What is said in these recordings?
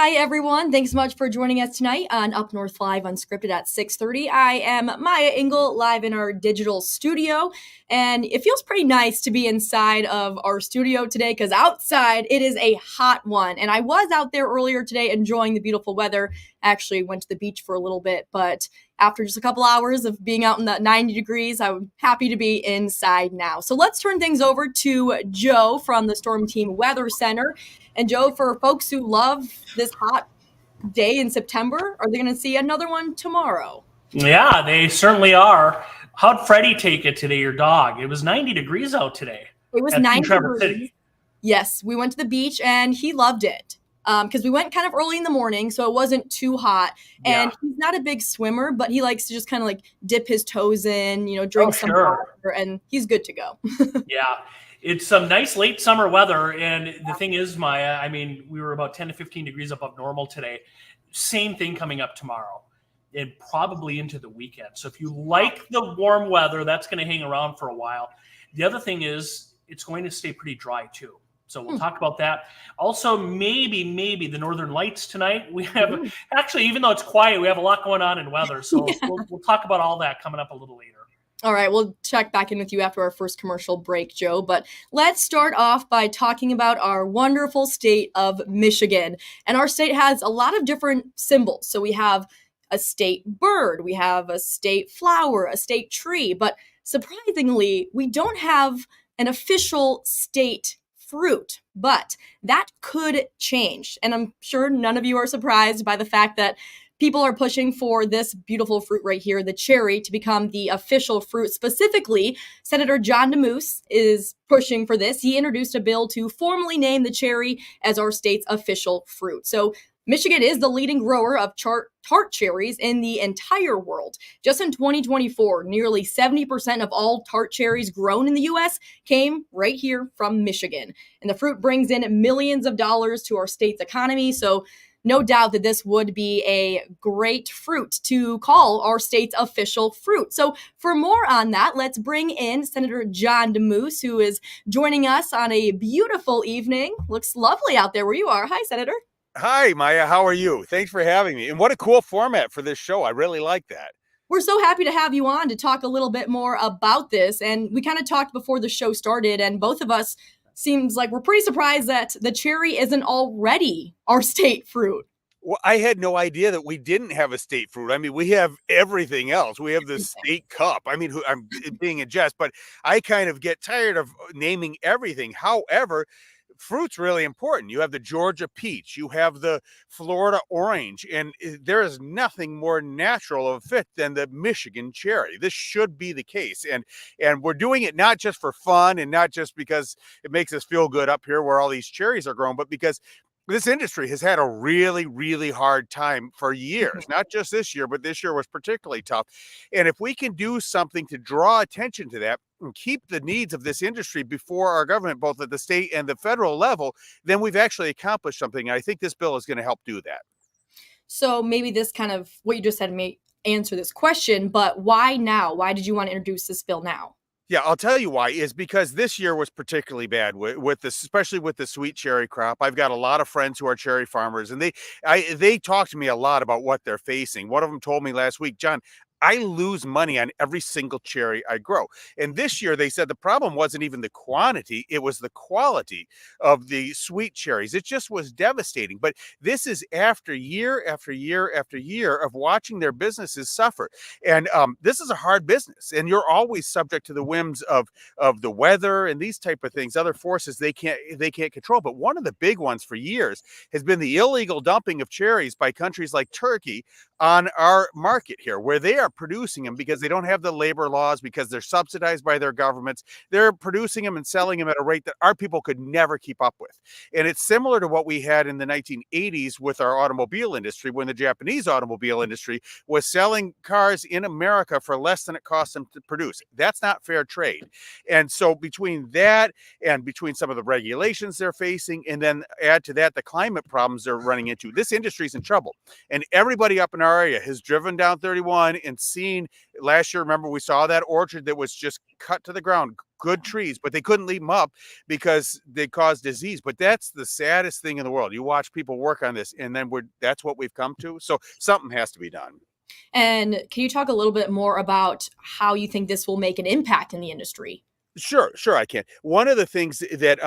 Hi, everyone. Thanks so much for joining us tonight on UpNorthLive Unscripted at 6:30. I am Maya Engel, live in our digital studio, and it feels pretty nice to be inside of our studio today because outside it is a hot one. And I was out there earlier today enjoying the beautiful weather. Actually went to the beach for a little bit, but after just a couple hours of being out in the 90 degrees, I'm happy to be inside now. So let's turn things over to Joe from the Storm Team Weather Center. And Joe, for folks who love this hot day in September, are they going to see another one tomorrow? Yeah, they certainly are. How'd Freddie take it today, your dog? It was 90 degrees out today. It was 90 degrees. Yes, we went to the beach and he loved it. Because we went kind of early in the morning, so it wasn't too hot. And he's not a big swimmer, but he likes to just kind of like dip his toes in, drink some water, and he's good to go. Yeah. It's some nice late summer weather, and the thing is, Maya, we were about 10 to 15 degrees above normal today. Same thing coming up tomorrow and probably into the weekend. So if you like the warm weather, that's going to hang around for a while. The other thing is it's going to stay pretty dry too. So we'll talk about that. Also, maybe the Northern Lights tonight. We have actually, even though it's quiet, we have a lot going on in weather. So we'll talk about all that coming up a little later. All right, we'll check back in with you after our first commercial break, Joe. But let's start off by talking about our wonderful state of Michigan. And our state has a lot of different symbols. So we have a state bird, we have a state flower, a state tree. But surprisingly, we don't have an official state fruit. But that could change. And I'm sure none of you are surprised by the fact that people are pushing for this beautiful fruit right here, the cherry, to become the official fruit. Specifically, Senator John DeMoose is pushing for this. He introduced a bill to formally name the cherry as our state's official fruit. So Michigan is the leading grower of tart cherries in the entire world. Just in 2024, nearly 70% of all tart cherries grown in the U.S. came right here from Michigan. And the fruit brings in millions of dollars to our state's economy. So no doubt that this would be a great fruit to call our state's official fruit. So for more on that, let's bring in Senator John DeMoose, who is joining us on a beautiful evening. Looks lovely out there where you are. Hi, Senator. Hi, Maya. How are you? Thanks for having me. And what a cool format for this show. I really like that. We're so happy to have you on to talk a little bit more about this. And we kind of talked before the show started, and both of us seems like we're pretty surprised that the cherry isn't already our state fruit. Well, I had no idea that we didn't have a state fruit. We have everything else. We have the state cup. I'm being a jest, but I kind of get tired of naming everything. However, fruit's really important. You have the Georgia peach, you have the Florida orange, and there is nothing more natural of a fit than the Michigan cherry. This should be the case. And we're doing it not just for fun and not just because it makes us feel good up here where all these cherries are grown, but because this industry has had a really, really hard time for years, not just this year, but this year was particularly tough. And if we can do something to draw attention to that and keep the needs of this industry before our government, both at the state and the federal level, then we've actually accomplished something. And I think this bill is going to help do that. So maybe this kind of what you just said may answer this question, but why now? Why did you want to introduce this bill now? Yeah, I'll tell you why, is because this year was particularly bad with this, especially with the sweet cherry crop. I've got a lot of friends who are cherry farmers, and they talk to me a lot about what they're facing. One of them told me last week, John, I lose money on every single cherry I grow. And this year they said the problem wasn't even the quantity, it was the quality of the sweet cherries. It just was devastating. But this is after year after year after year of watching their businesses suffer. And this is a hard business, and you're always subject to the whims of the weather and these type of things, other forces they can't control. But one of the big ones for years has been the illegal dumping of cherries by countries like Turkey on our market here, where they are producing them because they don't have the labor laws, because they're subsidized by their governments. They're producing them and selling them at a rate that our people could never keep up with. And it's similar to what we had in the 1980s with our automobile industry, when the Japanese automobile industry was selling cars in America for less than it cost them to produce. That's not fair trade. And so between that and between some of the regulations they're facing, and then add to that the climate problems they're running into, this industry's in trouble. And everybody up in our area has driven down 31 and seen, last year, remember, we saw that orchard that was just cut to the ground, good trees, but they couldn't leave them up because they cause disease. But that's the saddest thing in the world. You watch people work on this, and then that's what we've come to. So something has to be done. And can you talk a little bit more about how you think this will make an impact in the industry? Sure, I can. One of the things that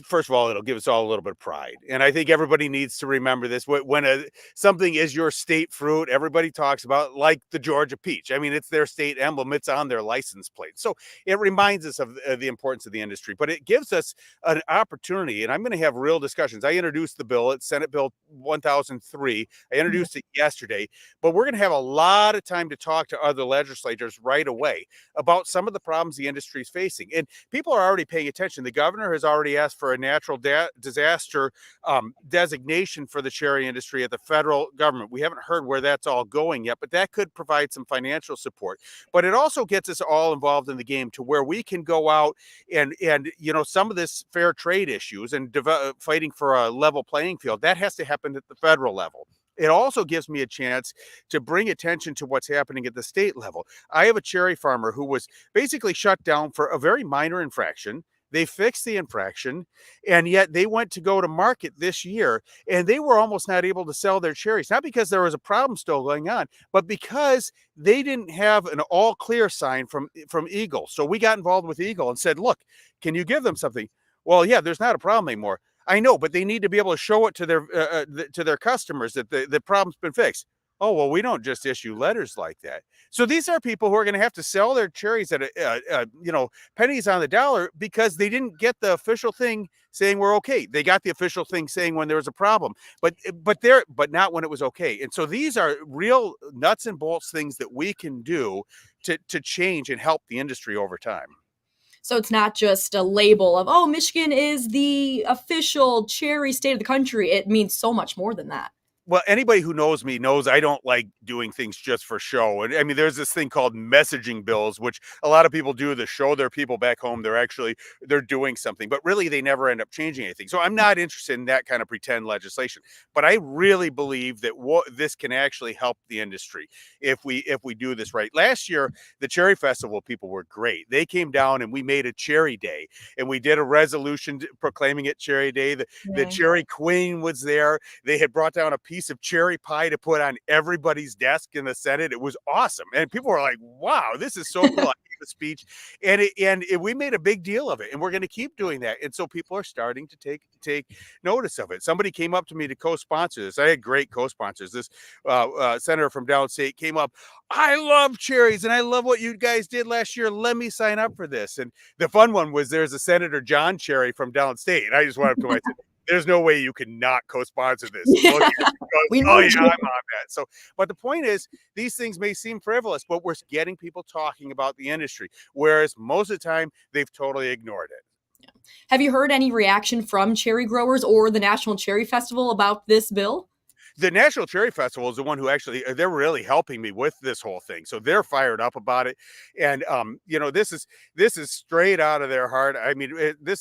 first of all, it'll give us all a little bit of pride, and I think everybody needs to remember this. When something is your state fruit, everybody talks about, like the Georgia peach. I mean, it's their state emblem; it's on their license plate, so it reminds us of the importance of the industry. But it gives us an opportunity, and I'm going to have real discussions. I introduced the bill; it's Senate Bill 1003. I introduced it yesterday, but we're going to have a lot of time to talk to other legislators right away about some of the problems the industry is facing. And people are already paying attention. The governor has already asked for a natural disaster designation for the cherry industry at the federal government. We haven't heard where that's all going yet, but that could provide some financial support. But it also gets us all involved in the game to where we can go out and some of this fair trade issues and fighting for a level playing field, that has to happen at the federal level. It also gives me a chance to bring attention to what's happening at the state level. I have a cherry farmer who was basically shut down for a very minor infraction. They fixed the infraction, and yet they went to go to market this year, and they were almost not able to sell their cherries, not because there was a problem still going on, but because they didn't have an all clear sign from Eagle. So we got involved with Eagle and said, look, can you give them something? Well, yeah, there's not a problem anymore. I know, but they need to be able to show it to their customers that the problem's been fixed. Oh, well, we don't just issue letters like that. So these are people who are going to have to sell their cherries at pennies on the dollar because they didn't get the official thing saying we're okay. They got the official thing saying when there was a problem, but not when it was okay. And so these are real nuts and bolts things that we can do to change and help the industry over time. So it's not just a label of, oh, Michigan is the official cherry state of the country. It means so much more than that. Well, anybody who knows me knows I don't like doing things just for show. And I mean, there's this thing called messaging bills, which a lot of people do to show their people back home they're doing something, but really they never end up changing anything. So I'm not interested in that kind of pretend legislation. But I really believe that this can actually help the industry if we do this right. Last year, the Cherry Festival people were great. They came down and we made a cherry day, and we did a resolution proclaiming it Cherry Day. The Cherry Queen was there. They had brought down a piece of cherry pie to put on everybody's desk in the Senate. It was awesome. And people were like, wow, this is so cool. I gave a speech, and we made a big deal of it, and we're going to keep doing that. And so people are starting to take notice of it. Somebody came up to me to co-sponsor this. I had great co-sponsors. This senator from downstate came up. I love cherries, and I love what you guys did last year. Let me sign up for this. And the fun one was there's a Senator John Cherry from downstate. And I just went up to him. I said, there's no way you can not co-sponsor this. Yeah. Look, I'm on that. So, but the point is, these things may seem frivolous, but we're getting people talking about the industry, whereas most of the time they've totally ignored it. Yeah. Have you heard any reaction from cherry growers or the National Cherry Festival about this bill? The National Cherry Festival is the one who actually, they're really helping me with this whole thing. So they're fired up about it. And, this is straight out of their heart. I mean,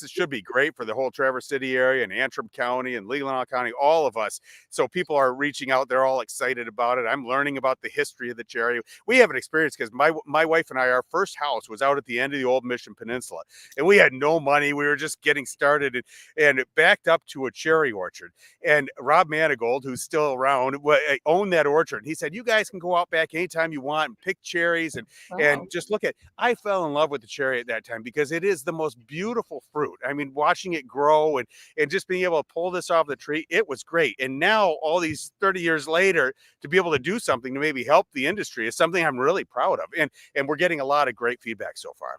should be great for the whole Traverse City area and Antrim County and Leelanau County, all of us. So people are reaching out. They're all excited about it. I'm learning about the history of the cherry. We have an experience because my wife and I, our first house was out at the end of the old Mission Peninsula, and we had no money. We were just getting started, and it backed up to a cherry orchard. And Rob Manigold, who's still around, owned that orchard. He said, you guys can go out back anytime you want and pick cherries and just look at. I fell in love with the cherry at that time because it is the most beautiful fruit. I mean, watching it grow and just being able to pull this off the tree, it was great. And now all these 30 years later, to be able to do something to maybe help the industry is something I'm really proud of. And we're getting a lot of great feedback so far.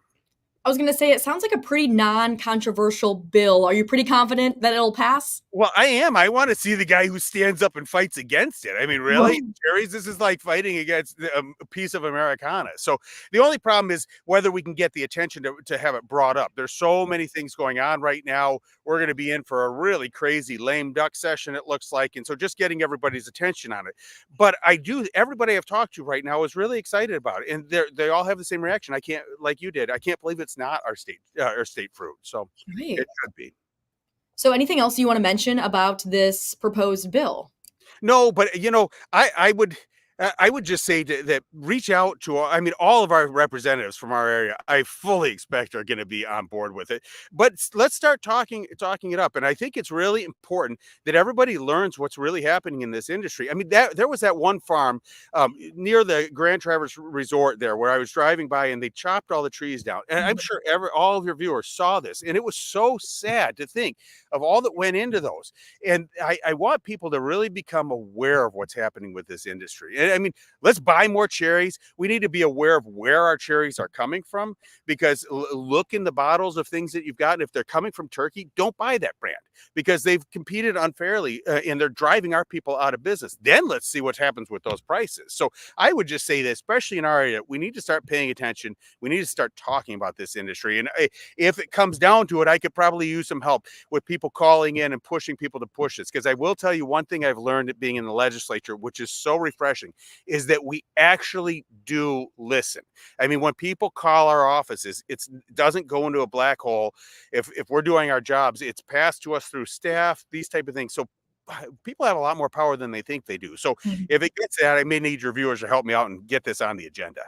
I was going to say, it sounds like a pretty non-controversial bill. Are you pretty confident that it'll pass? Well, I am. I want to see the guy who stands up and fights against it. I mean, really? Cherries, this is like fighting against a piece of Americana. So the only problem is whether we can get the attention to have it brought up. There's so many things going on right now. We're going to be in for a really crazy lame duck session, it looks like. And so just getting everybody's attention on it. But everybody I've talked to right now is really excited about it. And they all have the same reaction. I can't, like you did, I can't believe it's not our state fruit. So It should be. So anything else you want to mention about this proposed bill? No, but I would I would just say that reach out to, I mean, all of our representatives from our area. I fully expect are going to be on board with it. But let's start talking it up. And I think it's really important that everybody learns what's really happening in this industry. I mean, that there was that one farm near the Grand Traverse Resort there where I was driving by, and they chopped all the trees down. And I'm sure all of your viewers saw this, and it was so sad to think of all that went into those. And I want people to really become aware of what's happening with this industry. And I mean, let's buy more cherries. We need to be aware of where our cherries are coming from, because look in the bottles of things that you've gotten. If they're coming from Turkey, don't buy that brand, because they've competed unfairly and they're driving our people out of business. Then let's see what happens with those prices. So I would just say that, especially in our area, we need to start paying attention. We need to start talking about this industry. And if it comes down to it, I could probably use some help with people calling in and pushing people to push this. Because I will tell you one thing I've learned at being in the legislature, which is so refreshing, is that we actually do listen. I mean, when people call our offices, it doesn't go into a black hole. If we're doing our jobs, it's passed to us through staff, these type of things. So people have a lot more power than they think they do. So if it gets that, I may need your viewers to help me out and get this on the agenda.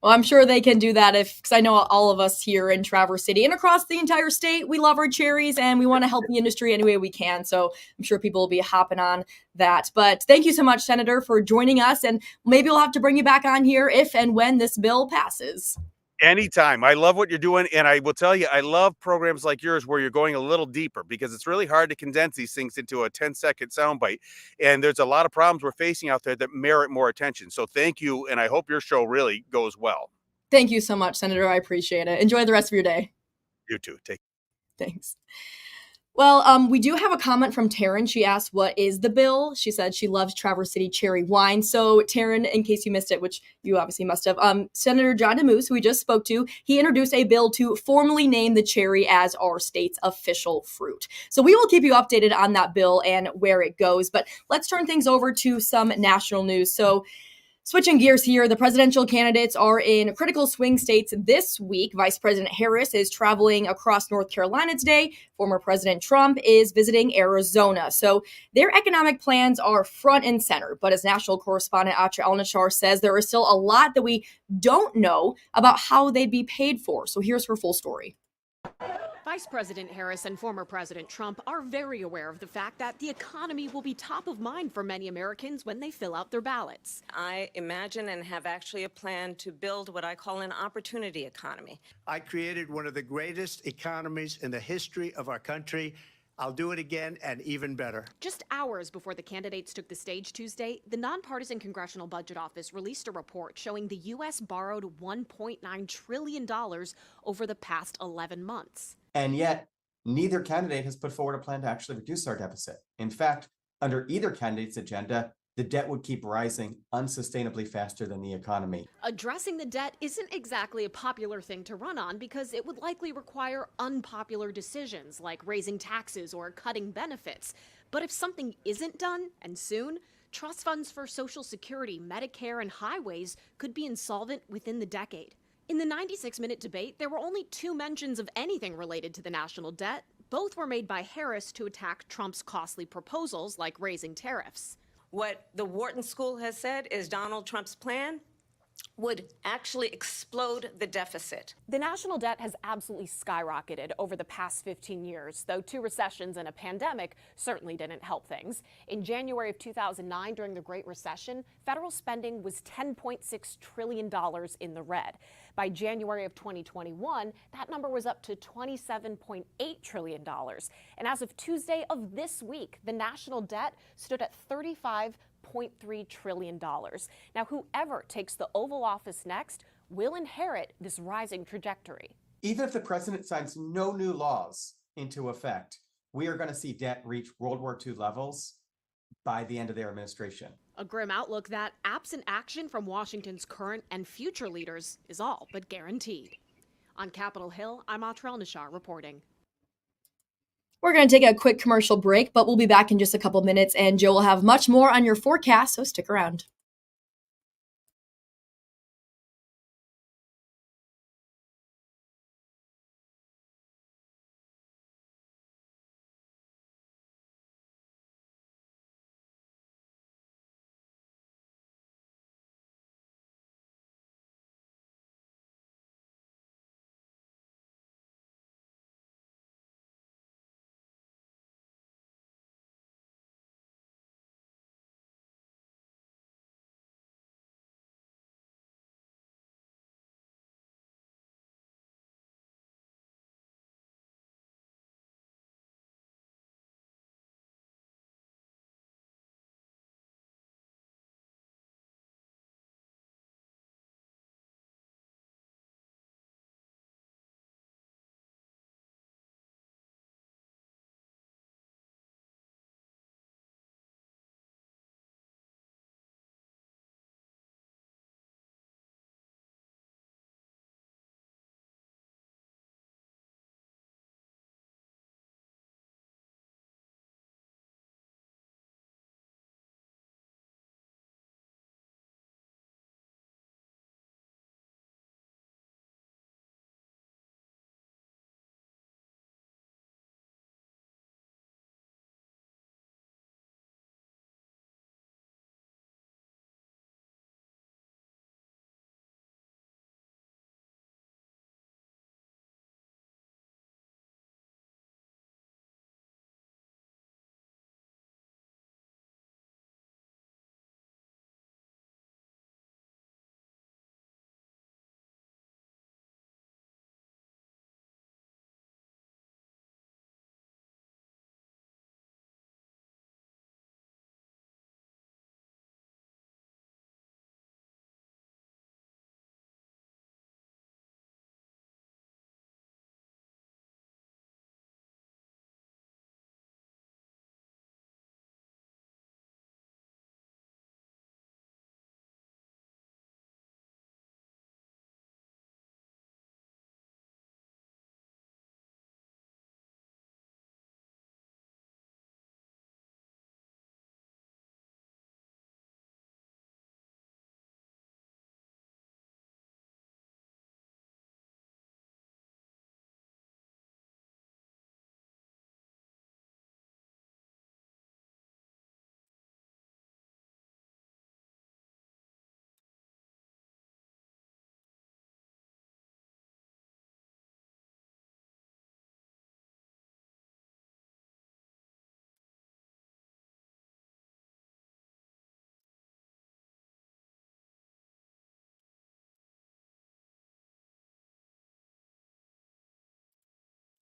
Well, I'm sure they can do that because I know all of us here in Traverse City and across the entire state, we love our cherries and we want to help the industry any way we can. So I'm sure people will be hopping on that. But thank you so much, Senator, for joining us. And maybe we'll have to bring you back on here if and when this bill passes. Anytime. I love what you're doing. And I will tell you, I love programs like yours where you're going a little deeper, because it's really hard to condense these things into a 10-second soundbite. And there's a lot of problems we're facing out there that merit more attention. So thank you. And I hope your show really goes well. Thank you so much, Senator. I appreciate it. Enjoy the rest of your day. You too. Thanks. Well, we do have a comment from Taryn. She asked, what is the bill? She said she loves Traverse City cherry wine. So, Taryn, in case you missed it, which you obviously must have, Senator John DeMoose, who we just spoke to, he introduced a bill to formally name the cherry as our state's official fruit. So we will keep you updated on that bill and where it goes. But let's turn things over to some national news. So, switching gears here, the presidential candidates are in critical swing states this week. Vice President Harris is traveling across North Carolina today. Former President Trump is visiting Arizona. So their economic plans are front and center. But as national correspondent Atra Elnachar says, there is still a lot that we don't know about how they'd be paid for. So here's her full story. Vice President Harris and former President Trump are very aware of the fact that the economy will be top of mind for many Americans when they fill out their ballots. I imagine and have actually a plan to build what I call an opportunity economy. I created one of the greatest economies in the history of our country. I'll do it again and even better. Just hours before the candidates took the stage Tuesday, the Nonpartisan Congressional Budget Office released a report showing the U.S. borrowed $1.9 trillion over the past 11 months. And yet, neither candidate has put forward a plan to actually reduce our deficit. In fact, under either candidate's agenda, the debt would keep rising unsustainably faster than the economy. Addressing the debt isn't exactly a popular thing to run on because it would likely require unpopular decisions like raising taxes or cutting benefits. But if something isn't done, and soon, trust funds for Social Security, Medicare, and highways could be insolvent within the decade. In the 96-minute debate, there were only 2 mentions of anything related to the national debt. Both were made by Harris to attack Trump's costly proposals like raising tariffs. What the Wharton School has said is Donald Trump's plan would actually explode the deficit. The national debt has absolutely skyrocketed over the past 15 years, though 2 recessions and a pandemic certainly didn't help things. In January of 2009, during the Great Recession, federal spending was $10.6 trillion in the red. By January of 2021, that number was up to $27.8 trillion. And as of Tuesday of this week, the national debt stood at $35.3 trillion. Now, whoever takes the Oval Office next will inherit this rising trajectory. Even if the president signs no new laws into effect, we are going to see debt reach World War II levels by the end of their administration. A grim outlook that, absent action from Washington's current and future leaders, is all but guaranteed. On Capitol Hill, I'm Atra Elnachar reporting. We're going to take a quick commercial break, but we'll be back in just a couple minutes, and Joe will have much more on your forecast, so stick around.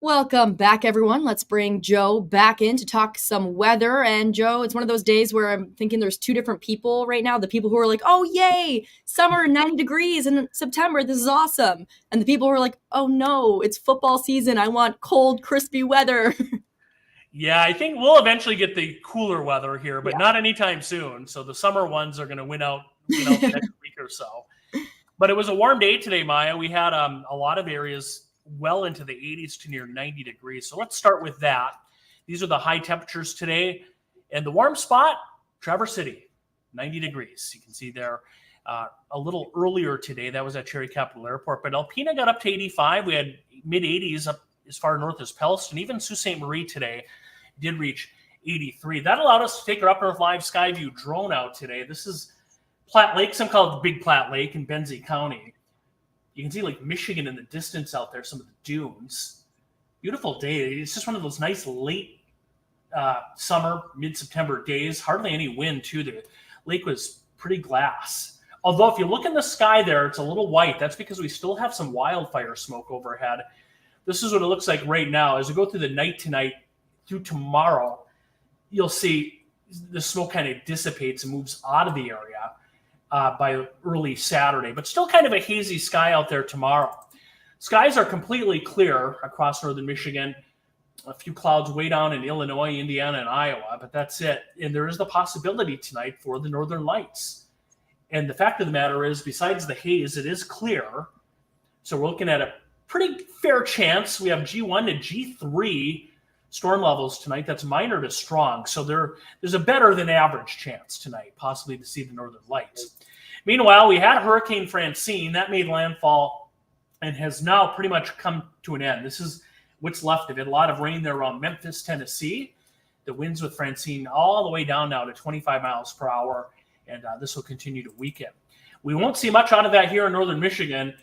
Welcome back, everyone. Let's bring Joe back in to talk some weather. And Joe, it's one of those days where I'm thinking there's two different people right now. The people who are like, oh, yay, summer, 90 degrees in September. This is awesome. And the people who are like, oh, no, it's football season. I want cold, crispy weather. Yeah, I think we'll eventually get the cooler weather here, but Yeah. not anytime soon. So the summer ones are going to win out the next week or so. But it was a warm day today, Maya. We had a lot of areas well into the 80s to near 90 degrees. So let's start with that. These are the high temperatures today. And the warm spot, Traverse City, 90 degrees. You can see there a little earlier today. That was at Cherry Capital Airport. But Alpena got up to 85. We had mid-80s up as far north as Pelston. Even Sault Ste. Marie today did reach 83. That allowed us to take our UpNorthLive Skyview drone out today. This is Platte Lake, some call it the Big Platte Lake in Benzie County. You can see like Michigan in the distance out there, some of the dunes. Beautiful day. It's just one of those nice late summer, mid-September days. Hardly any wind, too. The lake was pretty glass. Although if you look in the sky there, it's a little white. That's because we still have some wildfire smoke overhead. This is what it looks like right now. As we go through the night tonight, through tomorrow, you'll see the smoke kind of dissipates and moves out of the area by early Saturday, but still kind of a hazy sky out there tomorrow. Skies are completely clear across northern Michigan. A few clouds way down in Illinois, Indiana, and Iowa, but that's it. And there is the possibility tonight for the northern lights. And the fact of the matter is, besides the haze, it is clear. So we're looking at a pretty fair chance. We have G1 to G3 storm levels tonight. That's minor to strong. So there's a better than average chance tonight, possibly to see the northern lights. Meanwhile, we had Hurricane Francine. That made landfall and has now pretty much come to an end. This is what's left of it. A lot of rain there around Memphis, Tennessee. The winds with Francine all the way down now to 25 miles per hour, and this will continue to weaken. We won't see much out of that here in northern Michigan.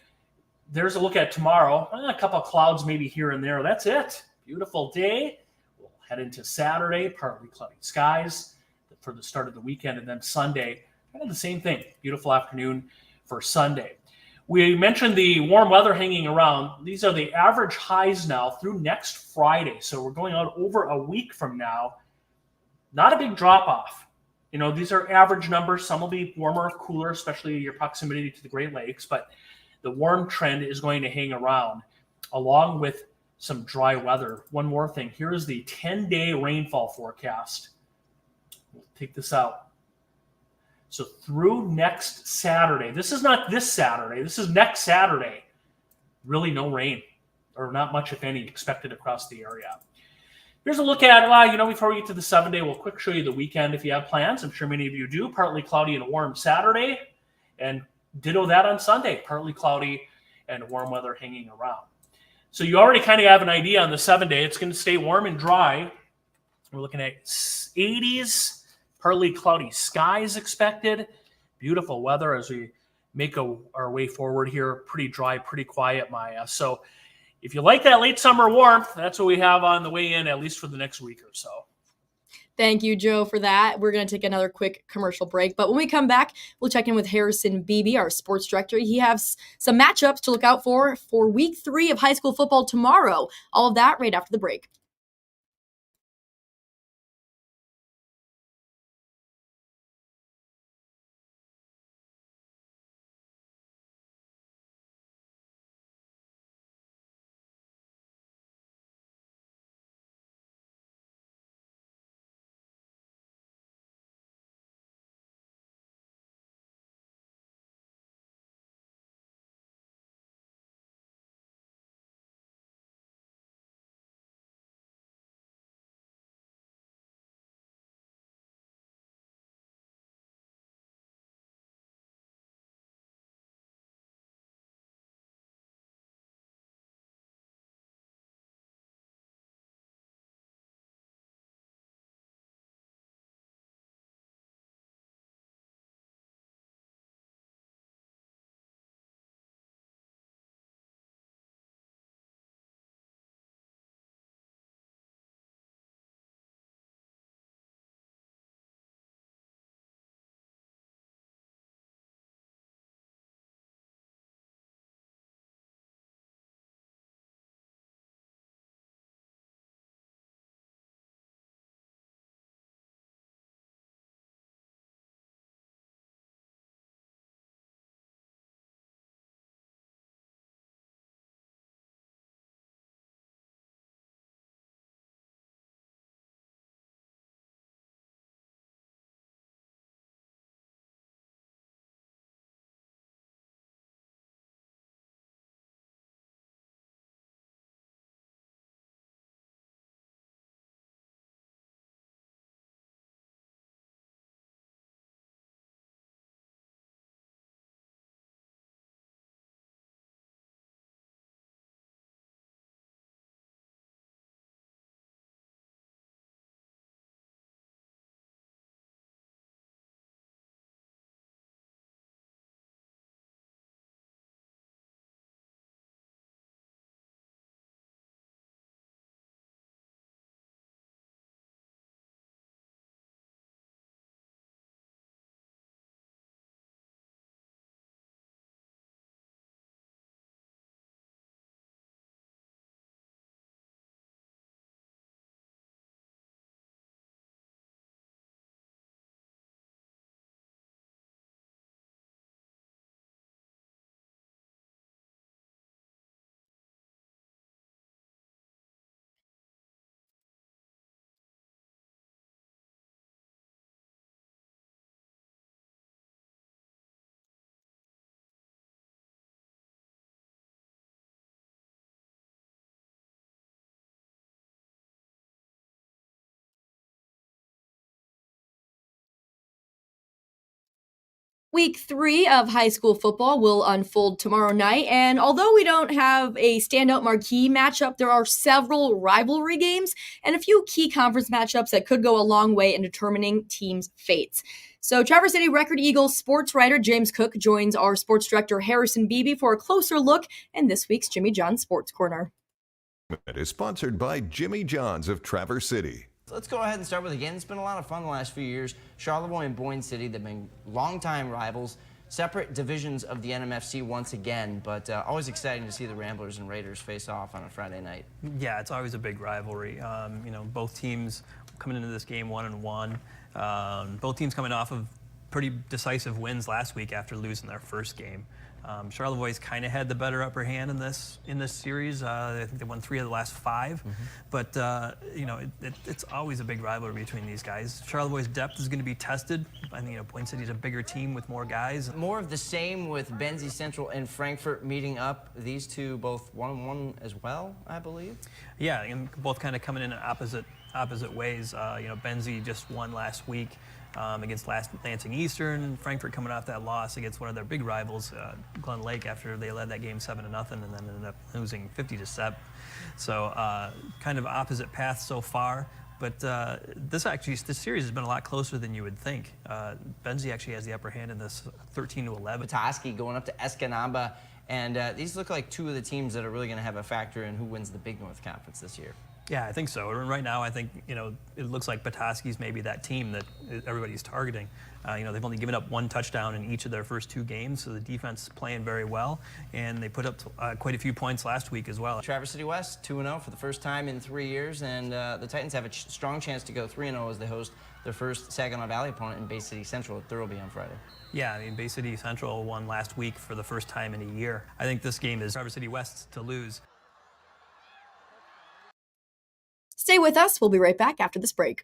There's a look at tomorrow. A couple of clouds maybe here and there. That's it. Beautiful day. We'll head into Saturday, partly cloudy skies for the start of the weekend, and then Sunday, kind of the same thing. Beautiful afternoon for Sunday. We mentioned the warm weather hanging around. These are the average highs now through next Friday. So we're going out over a week from now. Not a big drop off. You know, these are average numbers. Some will be warmer, cooler, especially your proximity to the Great Lakes. But the warm trend is going to hang around along with some dry weather. One more thing. Here is the 10-day rainfall forecast. We'll take this out. So through next Saturday, this is not this Saturday, this is next Saturday, really no rain, or not much, if any, expected across the area. Here's a look at, before we get to the 7-day, we'll quick show you the weekend if you have plans. I'm sure many of you do. Partly cloudy and a warm Saturday, and ditto that on Sunday. Partly cloudy and warm weather hanging around. So you already kind of have an idea on the 7-day. It's going to stay warm and dry. We're looking at 80s. Partly cloudy skies expected. Beautiful weather as we make our way forward here. Pretty dry, pretty quiet, Maya. So if you like that late summer warmth, that's what we have on the way in, at least for the next week or so. Thank you, Joe, for that. We're going to take another quick commercial break. But when we come back, we'll check in with Harrison Beebe, our sports director. He has some matchups to look out for week 3 of high school football tomorrow. All of that right after the break. Week 3 of high school football will unfold tomorrow night, and although we don't have a standout marquee matchup, there are several rivalry games and a few key conference matchups that could go a long way in determining teams' fates. So Traverse City Record Eagles sports writer James Cook joins our sports director Harrison Beebe for a closer look in this week's Jimmy John's Sports Corner. It is sponsored by Jimmy John's of Traverse City. Let's go ahead and start with, again, it's been a lot of fun the last few years. Charlevoix and Boyne City, they've been longtime rivals, separate divisions of the NMFC once again, but always exciting to see the Ramblers and Raiders face off on a Friday night. Yeah, it's always a big rivalry. Both teams coming into this game 1-1. Both teams coming off of pretty decisive wins last week after losing their first game. Charlevoix's kind of had the better upper hand in this series. I think they won 3 of the last 5. But it's always a big rivalry between these guys. Charlevoix's depth is going to be tested. I think Point City's a bigger team with more guys. More of the same with Benzie Central and Frankfurt meeting up. These two both 1-1 as well, I believe. Yeah, and both kind of coming in opposite ways. Benzie just won last week against Lansing Eastern. Frankfurt coming off that loss against one of their big rivals, Glen Lake, after they led that game 7-0 and then ended up losing 50-7. So kind of opposite paths so far. But this series has been a lot closer than you would think. Benzie actually has the upper hand in this 13-11. Petoskey going up to Escanaba. And these look like two of the teams that are really going to have a factor in who wins the Big North Conference this year. Yeah, I think so. Right now, I think it looks like Petoskey's maybe that team that everybody's targeting. They've only given up 1 touchdown in each of their first 2 games, so the defense is playing very well, and they put up quite a few points last week as well. Traverse City West 2-0 for the first time in 3 years, and the Titans have a strong chance to go 3-0 as they host their first Saginaw Valley opponent in Bay City Central at Thurlby on Friday. Yeah, Bay City Central won last week for the first time in a year. I think this game is Traverse City West to lose. Stay with us. We'll be right back after this break.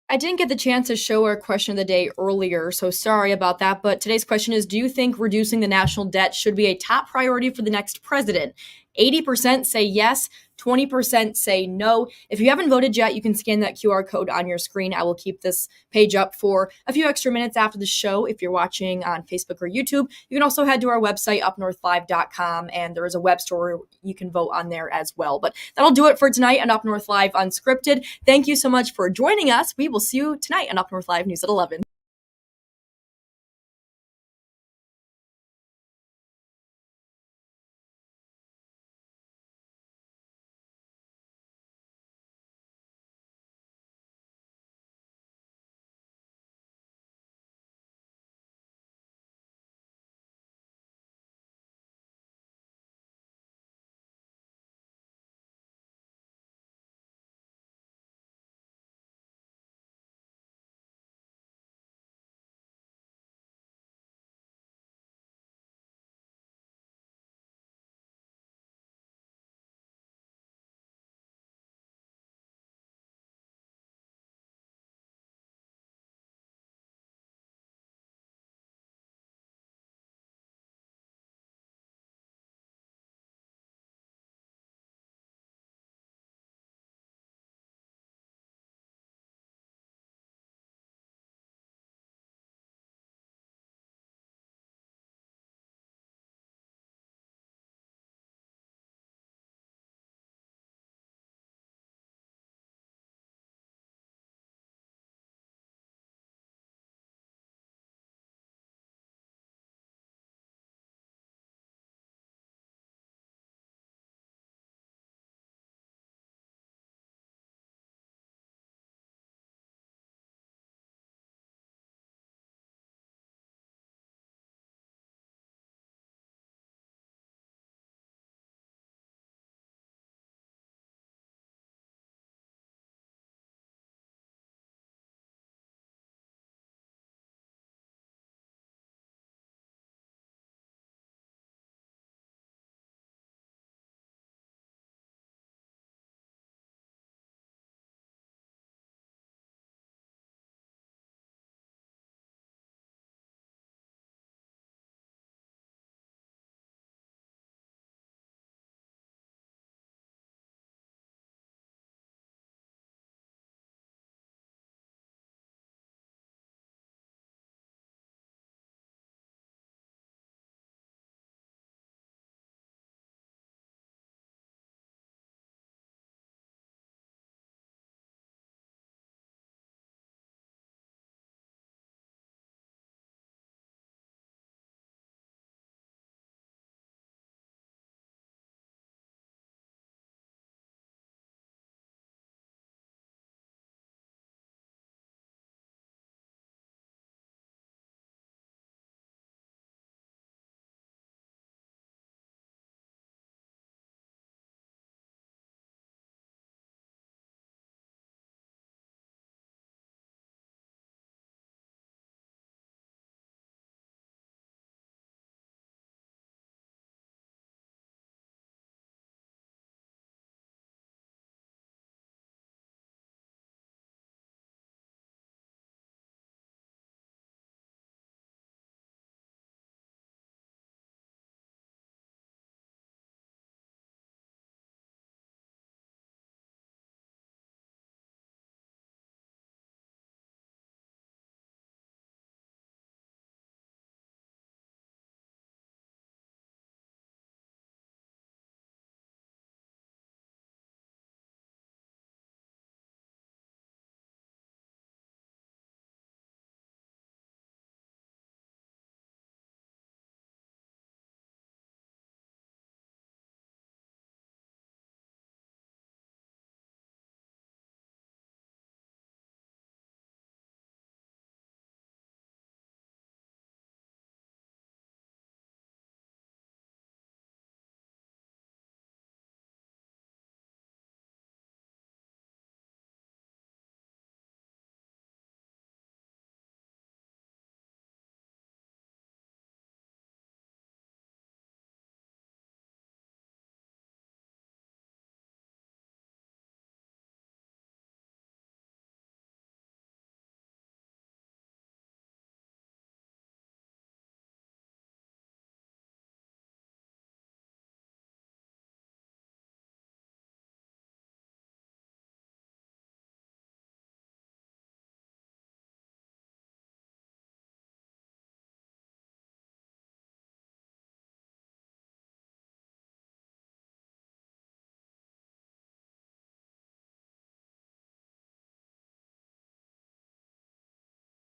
I didn't get the chance to show our question of the day earlier, so sorry about that. But today's question is, do you think reducing the national debt should be a top priority for the next president? 80% say yes, 20% say no. If you haven't voted yet, you can scan that QR code on your screen. I will keep this page up for a few extra minutes after the show. If you're watching on Facebook or YouTube, you can also head to our website, UpNorthLive.com, and there is a web store you can vote on there as well. But that'll do it for tonight on Up North Live Unscripted. Thank you so much for joining us. We will see you tonight on Up North Live News at 11.